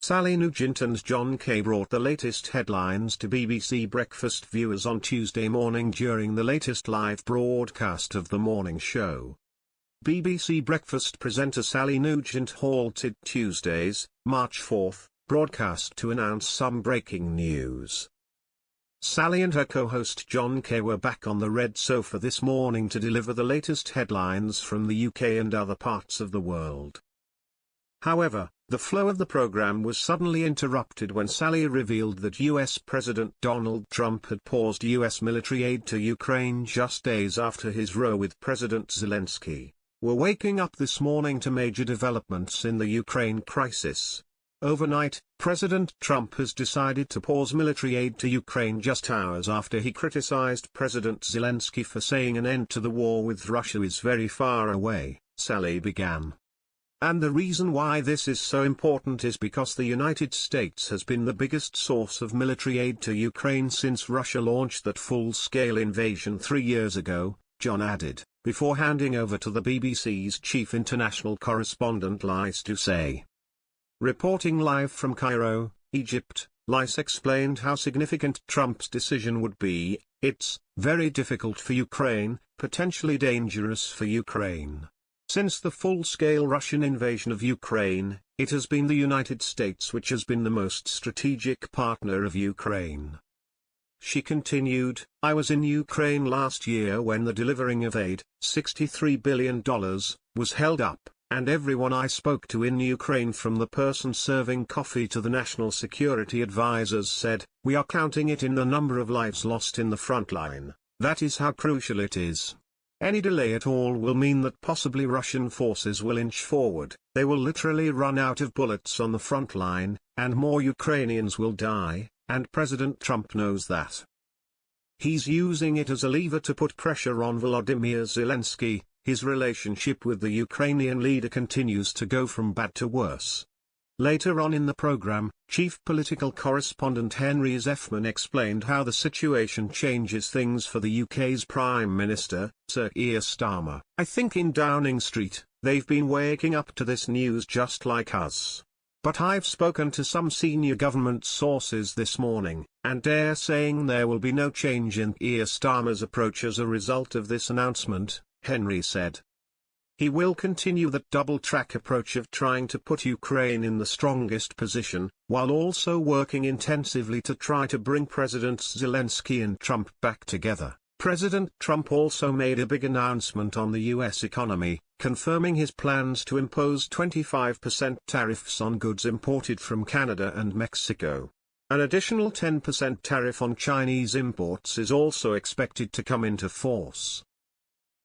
Sally Nugent and Jon Kay brought the latest headlines to BBC Breakfast viewers on Tuesday morning during the latest live broadcast of the morning show. BBC Breakfast presenter Sally Nugent halted Tuesday's, March 4, broadcast to announce some breaking news. Sally and her co-host Jon Kay were back on the red sofa this morning to deliver the latest headlines from the UK and other parts of the world. However, the flow of the program was suddenly interrupted when Sally revealed that US President Donald Trump had paused US military aid to Ukraine just days after his row with President Zelensky. "We're waking up this morning to major developments in the Ukraine crisis. Overnight, President Trump has decided to pause military aid to Ukraine just hours after he criticized President Zelensky for saying an end to the war with Russia is very far away," Sally began. "And the reason why this is so important is because the United States has been the biggest source of military aid to Ukraine since Russia launched that full-scale invasion 3 years ago," Jon added, before handing over to the BBC's chief international correspondent Lys Doucet. Reporting live from Cairo, Egypt, Lys explained how significant Trump's decision would be. "It's very difficult for Ukraine, potentially dangerous for Ukraine. Since the full-scale Russian invasion of Ukraine, it has been the United States which has been the most strategic partner of Ukraine." She continued, "I was in Ukraine last year when the delivering of aid, $63 billion, was held up, and everyone I spoke to in Ukraine from the person serving coffee to the national security advisors said, we are counting it in the number of lives lost in the front line. That is how crucial it is. Any delay at all will mean that possibly Russian forces will inch forward, they will literally run out of bullets on the front line, and more Ukrainians will die, and President Trump knows that. He's using it as a lever to put pressure on Volodymyr Zelensky. His relationship with the Ukrainian leader continues to go from bad to worse." Later on in the program, chief political correspondent Henry Zeffman explained how the situation changes things for the UK's Prime Minister, Sir Keir Starmer. "I think in Downing Street, they've been waking up to this news just like us. But I've spoken to some senior government sources this morning, and they're saying there will be no change in Keir Starmer's approach as a result of this announcement," Henry said. "He will continue that double-track approach of trying to put Ukraine in the strongest position, while also working intensively to try to bring Presidents Zelensky and Trump back together." President Trump also made a big announcement on the U.S. economy, confirming his plans to impose 25% tariffs on goods imported from Canada and Mexico. An additional 10% tariff on Chinese imports is also expected to come into force.